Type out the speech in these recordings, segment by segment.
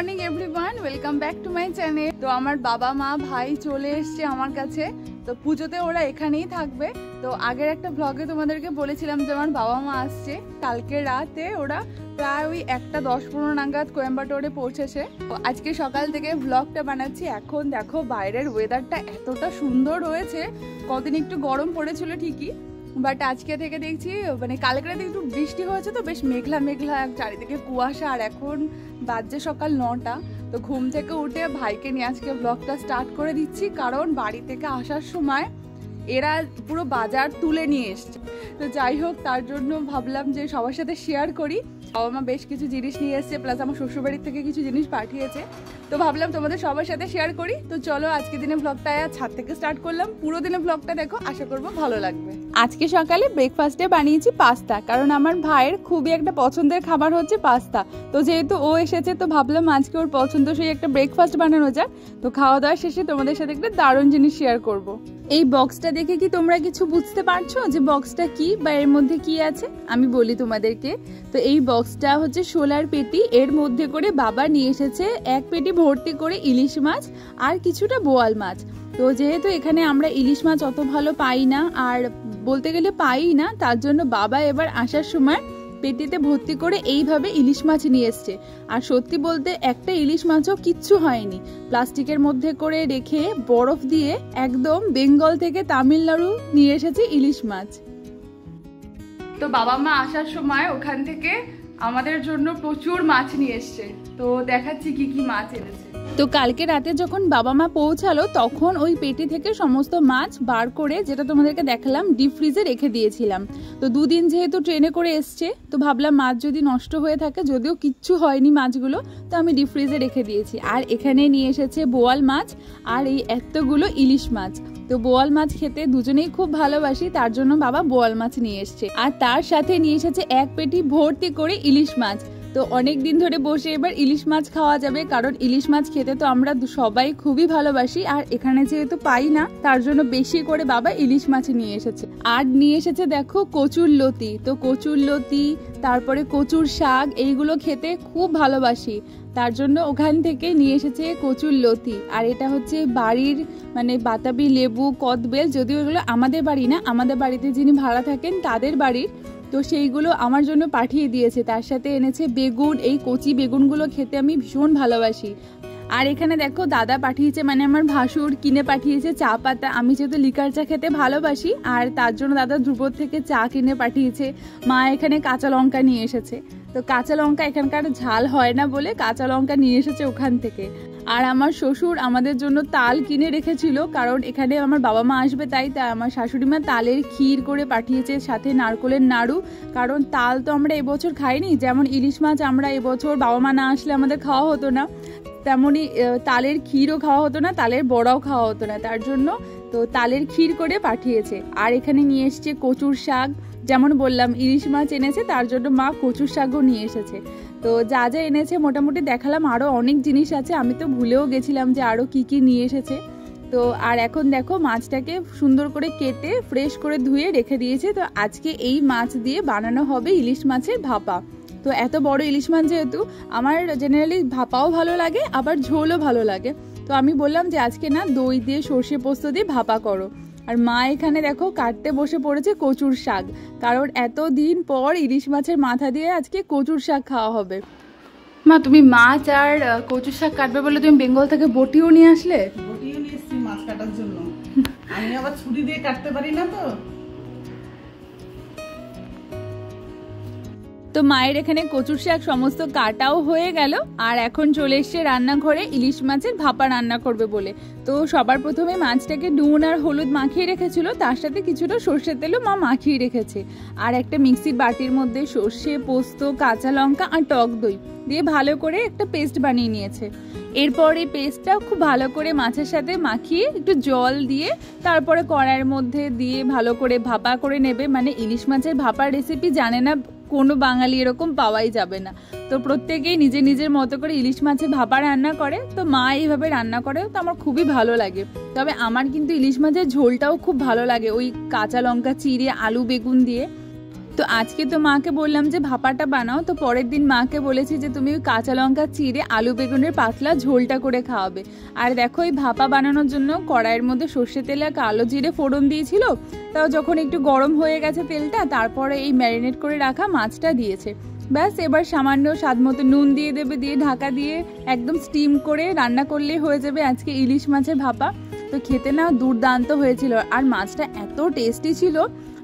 Morning everyone, welcome back to my channel. তো আমার বাবা মা ভাই চলে এসছে আমার কাছে। তো পুজোতে ওরা এখানেই থাকবে। তো আগের একটা ব্লগে তোমাদেরকে বলেছিলাম যে আমার বাবা মা আসছে। কালকে রাতে ওরা প্রায় ওই 1:10-15 নাগাদ কোয়েম্বাটোরে পৌঁছেছে। তো আজকে সকাল থেকে ব্লগটা বানাচ্ছি। এখন দেখো বাইরের ওয়েদারটা এতটা সুন্দর হয়েছে। কদিন একটু গরম পড়েছিল ঠিকই, বাট আজকে থেকে দেখছি মানে কালকে রাতে একটু বৃষ্টি হয়েছে, তো বেশ মেঘলা মেঘলা, চারিদিকে কুয়াশা। আর এখন বাজে সকাল 9টা। তো ঘুম থেকে উঠে ভাইকে নিয়ে আজকে ব্লগটা স্টার্ট করে দিচ্ছি, কারণ বাড়ি থেকে আসার সময় এরা পুরো বাজার তুলে নিয়ে এসছে। তো যাই হোক, তার জন্য ভাবলাম যে সবার সাথে শেয়ার করি। বাবা মা বেশ কিছু জিনিস নিয়ে এসছে, প্লাস আমার শ্বশুরবাড়ির থেকে কিছু জিনিস পাঠিয়েছে। তো ভাবলাম তোমাদের সবার সাথে শেয়ার করি। তো চলো আজকে দিনে ব্লগটা ছাদ থেকে স্টার্ট করলাম। পুরো দিনে ব্লগটা দেখো, আশা করবো ভালো লাগবে। আজকে সকালে ব্রেকফাস্টে বানিয়েছি পাস্তা, কারণ আমার ভাইয়ের খুবই একটা পছন্দের খাবার হচ্ছে পাস্তা। তো যেহেতু ও এসেছে, তো ভাবলাম আজকে ওর পছন্দসই একটা ব্রেকফাস্ট বানানো যাক। তো খাওয়া দাওয়া শেষে তোমাদের সাথে একটা দারুণ জিনিস শেয়ার করব। এই বক্সটা দেখে কি তোমরা কিছু বুঝতে পারছো যে বক্সটা কি বা এর মধ্যে কি আছে? আমি বলি তোমাদেরকে। তো এই বক্সটা হচ্ছে শোলার পেটি। এর মধ্যে করে বাবা নিয়ে এসেছে এক পেটি ভর্তি করে ইলিশ মাছ আর কিছুটা বোয়াল মাছ। তো যেহেতু এখানে আমরা ইলিশ মাছ অত ভালো পাই না, আর বলতে গেলে পাই না, তার জন্য বাবা এবার আসার সময় পেটিতে ভর্তি করে এইভাবে ইলিশ মাছ নিয়ে এসছে। আর সত্যি বলতে একটা ইলিশ মাছও কিচ্ছু হয়নি। প্লাস্টিকের মধ্যে করে রেখে বরফ দিয়ে একদম বেঙ্গল থেকে তামিলনাড়ু নিয়ে এসেছে ইলিশ মাছ। তো বাবা মা আসার সময় ওখান থেকে আমাদের জন্য প্রচুর মাছ নিয়ে এসছে। তো দেখাচ্ছি কি কি মাছ এনেছে। তো কালকে রাতে যখন বাবা মা পৌঁছালো, তখন ওই পেটি থেকে সমস্ত মাছ বার করে, যেটা তোমাদেরকে দেখালাম, ডিপ ফ্রিজে রেখে দিয়েছিলাম। তো দুদিন যেহেতু ট্রেনে করে এসছে, তো ভাবলাম মাছ যদি নষ্ট হয়ে থাকে, যদিও কিচ্ছু হয়নি মাছগুলো, তো আমি ডিপ ফ্রিজে রেখে দিয়েছি। আর এখানে নিয়ে এসেছে বোয়াল মাছ আর এই এতগুলো ইলিশ মাছ। তো বোয়াল মাছ খেতে দুজনেই খুব ভালোবাসি, তার জন্য বাবা বোয়াল মাছ নিয়ে এসছে। আর তার সাথে নিয়ে এসেছে এক পেটি ভর্তি করে ইলিশ মাছ। তো অনেক দিন ধরে বসে এবার ইলিশ মাছ খাওয়া যাবে, কারণ ইলিশ মাছ খেতে তো আমরা সবাই খুবই ভালোবাসি। আর এখানে যেহেতু পাই না, তার জন্য বেশি করে বাবা ইলিশ মাছ নিয়ে এসেছে। আর নিয়ে এসেছে দেখো কচুর লতি। তো কচুর লতি, তারপরে কচুর শাক, এইগুলো খেতে খুব ভালোবাসি, তার জন্য ওখান থেকে নিয়ে এসেছে কচুর লতি। আর এটা হচ্ছে বাড়ির মানে বাতাবি লেবু, কদবেল, যদিও এগুলো আমাদের বাড়ি না, আমাদের বাড়িতে যিনি ভাড়া থাকেন তাদের বাড়ির। তো সেইগুলো আমার জন্য পাঠিয়ে দিয়েছে। তার সাথে এনেছে বেগুন। এই কচি বেগুনগুলো খেতে আমি ভীষণ ভালোবাসি। আর এখানে দেখো দাদা পাঠিয়েছে, মানে আমার ভাসুর কিনে পাঠিয়েছে চা পাতা। আমি যেহেতু লিকার চা খেতে ভালোবাসি, আর তার জন্য দাদা ধ্রুবর থেকে চা কিনে পাঠিয়েছে। মা এখানে কাঁচা লঙ্কা নিয়ে এসেছে। তো কাঁচা লঙ্কা এখানকার ঝাল হয় না বলে কাঁচা লঙ্কা নিয়ে এসেছে ওখান থেকে। আর আমার শ্বশুর আমাদের জন্য তাল কিনে রেখেছিল, কারণ এখানে আমার বাবা মা আসবে, তাই আমার শাশুড়ি মা তালের ক্ষীর করে পাঠিয়েছে, সাথে নারকোলের নাড়ু। কারণ তাল তো আমরা এবছর খাইনি, যেমন ইলিশ মাছ আমরা এবছর বাবা মা না আসলে আমাদের খাওয়া হতো না, তেমনই তালের ক্ষীরও খাওয়া হতো না, তালের বড়াও খাওয়া হতো না, তার জন্য তো তালের ক্ষীর করে পাঠিয়েছে। আর এখানে নিয়ে এসছে কচুর শাক। যেমন বললাম ইলিশ মাছ এনেছে, তার জন্য মা কচুর শাকও নিয়ে এসেছে। তো যা যা এনেছে মোটামুটি দেখালাম। আরও অনেক জিনিস আছে, আমি তো ভুলেও গেছিলাম যে আরও কি কি নিয়ে এসেছে। তো আর এখন দেখো মাছটাকে সুন্দর করে কেটে ফ্রেশ করে ধুয়ে রেখে দিয়েছে। তো আজকে এই মাছ দিয়ে বানানো হবে ইলিশ মাছের ভাপা। তো এত বড় ইলিশ মাছ যেহেতু, আমার জেনারেলি ভাপাও ভালো লাগে, আবার ঝোলও ভালো লাগে। তো আমি বললাম যে আজকে না দই দিয়ে সর্ষে পোস্ত দিয়ে ভাপা করো। আর মা এখানে দেখো কাটতে বসে পড়েছে কচুর শাক, কারণ এতদিন পর ইলিশ মাছের মাথা দিয়ে আজকে কচুর শাক খাওয়া হবে। মা তুমি মাছ আর কচুর শাক কাটবে বলে তুমি বেঙ্গল থেকে বটিও নিয়ে আসলে? বটিও নিয়ে এসেছি মাছ কাটার জন্য। আমি আবার ছুরি দিয়ে কাটতে পারি না তো। তো মায়ের এখানে কচুর শাক সমস্ত কাটাও হয়ে গেল। আর এখন চলে এসছে রান্নাঘরে ইলিশ মাছের ভাপা রান্না করবে বলে। তো সবার প্রথমে মাছটাকে নুন আর হলুদ মাখিয়ে রেখেছিল, তার সাথে কিছুটা সর্ষের তেলও মা মাখিয়ে রেখেছে। আর একটা মিক্সির বাটির মধ্যে সর্ষে, পোস্ত, কাঁচা লঙ্কা আর টক দই দিয়ে ভালো করে একটা পেস্ট বানিয়ে নিয়েছে। এরপর এই পেস্টটা খুব ভালো করে মাছের সাথে মাখিয়ে একটু জল দিয়ে তারপরে কড়াইয়ের মধ্যে দিয়ে ভালো করে ভাপা করে নেবে। মানে ইলিশ মাছের ভাপার রেসিপি জানে না কোনো বাঙালি এরকম পাওয়াই যাবে না। তো প্রত্যেকেই নিজের নিজের মতো করে ইলিশ মাছের ভাপা রান্না করে। তো মা এইভাবে রান্না করে, তো আমার খুবই ভালো লাগে। তবে আমার কিন্তু ইলিশ মাছের ঝোলটাও খুব ভালো লাগে, ওই কাঁচা লঙ্কা চিড়ে আলু বেগুন দিয়ে। তো আজকে তো মাকে বললাম যে ভাপাটা বানাও, তো পরের দিন মাকে বলেছি যে তুমি কাঁচা লঙ্কা চিড়ে আলু বেগুনের পাতলা ঝোলটা করে খাওয়াবে। আর দেখো এই ভাপা বানানোর জন্য কড়াইয়ের মধ্যে সর্ষে তেল আর কালো জিরে ফোড়ন দিয়েছিল, তাও যখন একটু গরম হয়ে গেছে তেলটা, তারপরে এই ম্যারিনেট করে রাখা মাছটা দিয়েছে। ব্যাস এবার সামান্য স্বাদ মতো নুন দিয়ে দেবে, দিয়ে ঢাকা দিয়ে একদম স্টিম করে রান্না করলেই হয়ে যাবে আজকে ইলিশ মাছের ভাপা। তো খেতে না দুর্দান্ত হয়েছিল, আর মাছটা এত টেস্টি ছিল।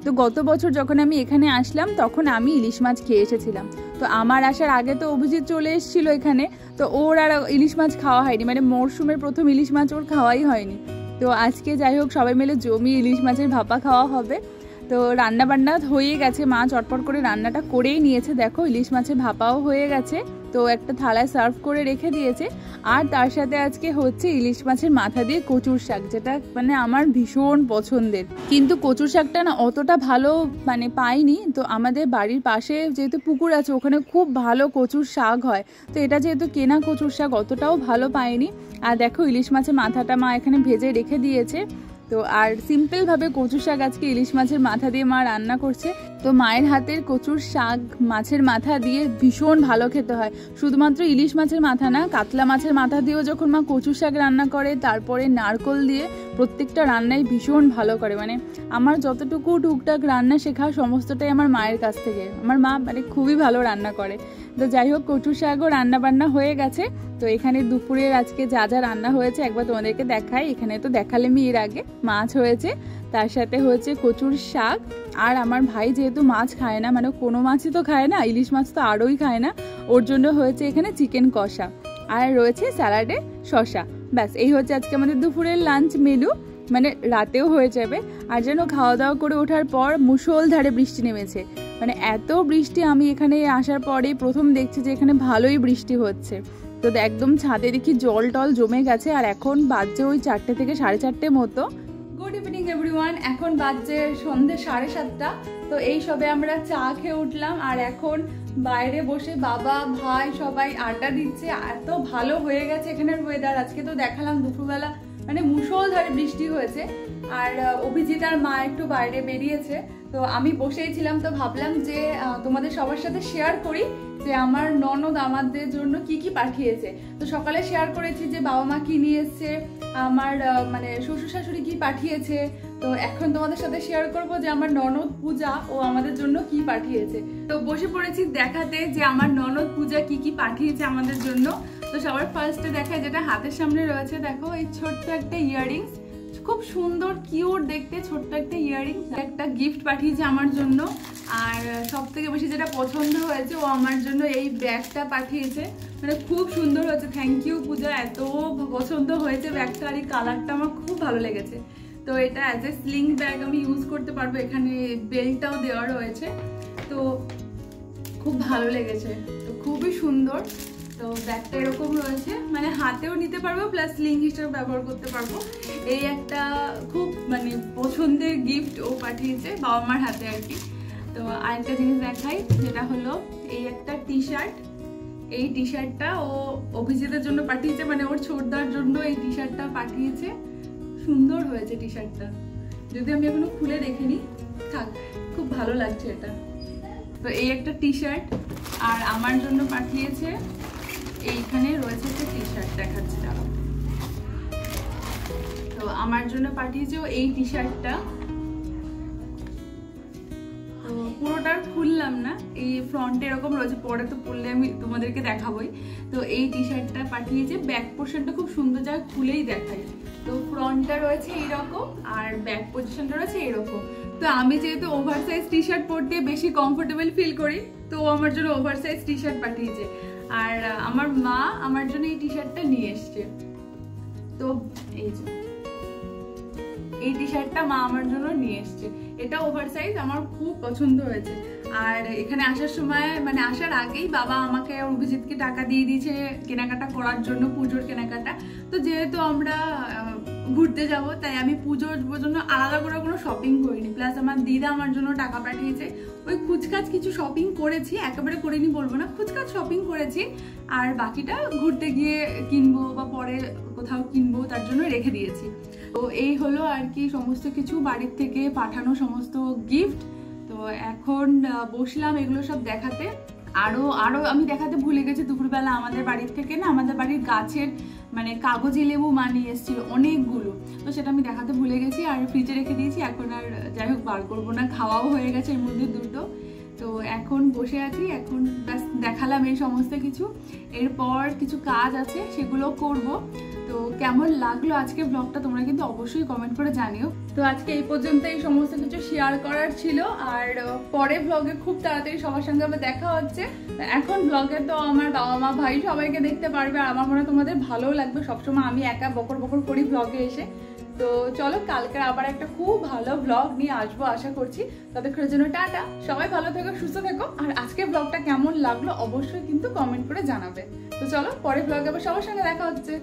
তো গত বছর যখন আমি এখানে আসলাম তখন আমি ইলিশ মাছ খেয়ে এসেছিলাম। তো আমার আসার আগে তো অভিজিৎ চলে এসেছিল এখানে, তো ওর আর ইলিশ মাছ খাওয়া হয়নি, মানে মরশুমের প্রথম ইলিশ মাছ ওর খাওয়াই হয়নি। তো আজকে যাই হোক সবাই মিলে জমি ইলিশ মাছের ভাপা খাওয়া হবে। তো রান্না বান্না হয়ে গেছে, মা চটপট করে রান্নাটা করেই নিয়েছে। দেখো ইলিশ মাছের ভাপাও হয়ে গেছে, তো একটা থালায় সার্ভ করে রেখে দিয়েছে। আর তার সাথে আজকে হচ্ছে ইলিশ মাছের মাথা দিয়ে কচুর শাক, যেটা মানে আমার ভীষণ পছন্দের। কিন্তু কচুর শাকটা না অতটা ভালো মানে পাইনি, তো আমাদের বাড়ির পাশে যেহেতু পুকুর আছে ওখানে খুব ভালো কচুর শাক হয়, তো এটা যেহেতু কেনা কচুর শাক অতটাও ভালো পাইনি। আর দেখো ইলিশ মাছের মাথাটা মা এখানে ভেজে রেখে দিয়েছে। তো আর সিম্পলভাবে কচুর শাক আজকে ইলিশ মাছের মাথা দিয়ে মা রান্না করছে। তো মায়ের হাতের কচুর শাক মাছের মাথা দিয়ে ভীষণ ভালো খেতে হয়। শুধুমাত্র ইলিশ মাছের মাথা না, কাতলা মাছের মাথা দিয়েও যখন মা কচুর শাক রান্না করে, তারপরে নারকোল দিয়ে প্রত্যেকটা রান্নাই ভীষণ ভালো করে। মানে আমার যতটুকু টুকটাক রান্না শেখা সমস্তটাই আমার মায়ের কাছ থেকে। আমার মা মানে খুবই ভালো রান্না করে। তো যাই হোক কচুর শাকও রান্না বান্না হয়ে গেছে। তো এখানে দুপুরের আজকে যা যা রান্না হয়েছে একবার তোমাদেরকে দেখাই। এখানে তো দেখালামই এর আগে, মাছ হয়েছে, তার সাথে হয়েছে কচুর শাক। আর আমার ভাই যেহেতু মাছ খায় না, মানে কোনো মাছই তো খায় না, ইলিশ মাছ তো আরোই খায় না, ওর জন্য হয়েছে এখানে চিকেন কষা, আর রয়েছে স্যালাডে শসা। ব্যাস এই হচ্ছে আজকে আমাদের দুপুরের লাঞ্চ মেনু, মানে রাতেও হয়ে যাবে। আর যেন খাওয়া দাওয়া করে ওঠার পর মুষলধারে বৃষ্টি নেমেছে, মানে এত বৃষ্টি। আমি এখানে আসার পরেই প্রথম দেখছি যে এখানে ভালোই বৃষ্টি হচ্ছে। তো একদম ছাদে দেখি জল টল জমে গেছে। আর এখন বাজছে ওই 4টে থেকে 4:30 মতো। গুড ইভিনিং এভরিওয়ান, এখন বাজছে সন্ধ্যে 7:30। তো এই সবে আমরা চা খেয়ে উঠলাম, আর এখন বাইরে বসে বাবা ভাই সবাই আড্ডা দিচ্ছে। এত ভালো হয়ে গেছে এখানের ওয়েদার। আজকে তো দেখালাম দুপুরবেলা মানে মুষলধারে বৃষ্টি হয়েছে, আর অভিজিৎ আর মা একটু বাইরে বেরিয়েছে। তো আমি বসেই ছিলাম, তো ভাবলাম যে তোমাদের সবার সাথে শেয়ার করি যে আমার ননদ আমাদের জন্য কি কি পাঠিয়েছে। তো সকালে শেয়ার করেছি যে বাবা মা কি নিয়ে এসছে, আমার মানে শ্বশুর শাশুড়ি কি পাঠিয়েছে। তো এখন তোমাদের সাথে শেয়ার করব যে আমার ননদ পূজা ও আমাদের জন্য কি পাঠিয়েছে। তো বসে পড়েছি দেখাতে যে আমার ননদ পূজা কি কি পাঠিয়েছে আমাদের জন্য। তো সবার ফার্স্টে দেখায় যেটা হাতের সামনে রয়েছে, দেখো এই ছোট্ট একটা ইয়াররিংস, খুব সুন্দর কিউট দেখতে ছোট্ট একটা ইয়াররিংস, একটা গিফট পাঠিয়েছে আমার জন্য। আর সব থেকে বেশি যেটা পছন্দ হয়েছে, ও আমার জন্য এই ব্যাগটা পাঠিয়েছে, মানে খুব সুন্দর হয়েছে। থ্যাংক ইউ পূজা, এত পছন্দ হয়েছে ব্যাগটা, আর এই কালারটা আমার খুব ভালো লেগেছে। তো এটা অ্যাজ এ স্লিং ব্যাগ আমি ইউজ করতে পারবো, এখানে বেল্টটাও দেওয়া রয়েছে, তো খুব ভালো লেগেছে, তো খুবই সুন্দর। তো ব্যাগটা এরকম রয়েছে, মানে হাতেও নিতে পারবো প্লাস স্লিং হিসেবে ব্যবহার করতে পারবো। এই একটা খুব মানে পছন্দের গিফট ও পাঠিয়েছে বাবা মার হাতে আর কি। তো আরেকটা জিনিস দেখাই, যেটা হলো এই একটা টি শার্ট। এই টি শার্টটা ও অভিজিতের জন্য পাঠিয়েছে, মানে ওর ছোটদার জন্য এই টি শার্টটা পাঠিয়েছে। সুন্দর হয়েছে টি শার্টটা, যদি আমি এখনো খুলে দেখিনি, থাক, খুব ভালো লাগছে এটা। তো এই একটা টি শার্ট, আর আমার জন্য পাঠিয়েছে এইখানে রয়েছে একটা টি শার্ট, দেখাচ্ছি দাঁড়াও। তো আমার জন্য পাঠিয়েছে এই টি শার্টটা, তো পুরোটা খুললাম না, এই ফ্রন্টে এরকম রয়েছে, পরে তো পরলে আমি তোমাদেরকে দেখাবোই। তো এই টি শার্টটা পাঠিয়েছে, ব্যাক পোর্শনটা খুব সুন্দর, যা খুলেই দেখাই। তো ফ্রন্টটা রয়েছে এইরকম, আর ব্যাক পজিশনটা রয়েছে এরকম। তো আমি যেহেতু ওভারসাইজ টি শার্ট পরতে বেশি কমফোর্টেবল ফিল করি, তো আমার জন্য ওভারসাইজ টি শার্ট পাঠিয়েছে। আর আমার মা আমার জন্য এই টি শার্টটা নিয়ে এসছে। তো এই টি শার্টটা মা আমার জন্য নিয়ে এসছে, এটা ওভারসাইজ, আমার খুব পছন্দ হয়েছে। আর এখানে আসার সময় মানে আসার আগেই বাবা আমাকে অভিজিৎকে টাকা দিয়ে দিয়েছে কেনাকাটা করার জন্য, পুজোর কেনাকাটা। তো যেহেতু আমরা ঘুরতে যাব, তাই আমি পুজোর জন্য আলাদা করে কোনো শপিং করিনি। প্লাস আমার দিদা আমার জন্য টাকা পাঠিয়েছে, ওই খুচকাচ কিছু শপিং করেছি, একেবারে করিনি বলবো না, খুচকাচ শপিং করেছি। আর বাকিটা ঘুরতে গিয়ে কিনবো বা পরে কোথাও কিনবো, তার জন্য রেখে দিয়েছি। তো এই হলো আর কি সমস্ত কিছু বাড়ির থেকে পাঠানো সমস্ত গিফট। তো এখন বসলাম এগুলো সব দেখাতে। আরো আমি দেখাতে ভুলে গেছি, দুপুরবেলা আমাদের বাড়ির থেকে না, আমাদের বাড়ির গাছের মানে কাগজি লেবু নিয়ে এসেছিল অনেকগুলো, তো সেটা আমি দেখাতে ভুলে গেছি আর ফ্রিজে রেখে দিয়েছি। এখন আর যাই হোক বার করবো না, খাওয়াও হয়ে গেছে এর মধ্যে দুটো। তো এখন বসে আছি, এখন ব্যাস দেখালাম এই সমস্ত কিছু। এরপর কিছু কাজ আছে সেগুলো করব। তো কেমন লাগলো আজকে ব্লগটা তোমরা কিন্তু অবশ্যই কমেন্ট করে জানিও। তো আজকে এই পর্যন্ত এই সমস্ত কিছু শেয়ার করার ছিল, আর পরে ব্লগে খুব তাড়াতাড়ি সবার সঙ্গে আবার দেখা হচ্ছে। এখন ব্লগে তো আমার বাবা মা ভাই সবাইকে দেখতে পারবে, আর আমার মনে হয় তোমাদের ভালোও লাগবে। সবসময় আমি একা বকর বকর করি ব্লগে এসে। তো চলো, কালকে আবার একটা খুব ভালো ব্লগ নিয়ে আসবো আশা করছি। ততক্ষণের জন্য টাটা, সবাই ভালো থেকো, সুস্থ থেকো। আর আজকের ব্লগটা কেমন লাগলো অবশ্যই কিন্তু কমেন্ট করে জানাবে। তো চলো, পরে ব্লগে আবার সবার সঙ্গে দেখা হচ্ছে।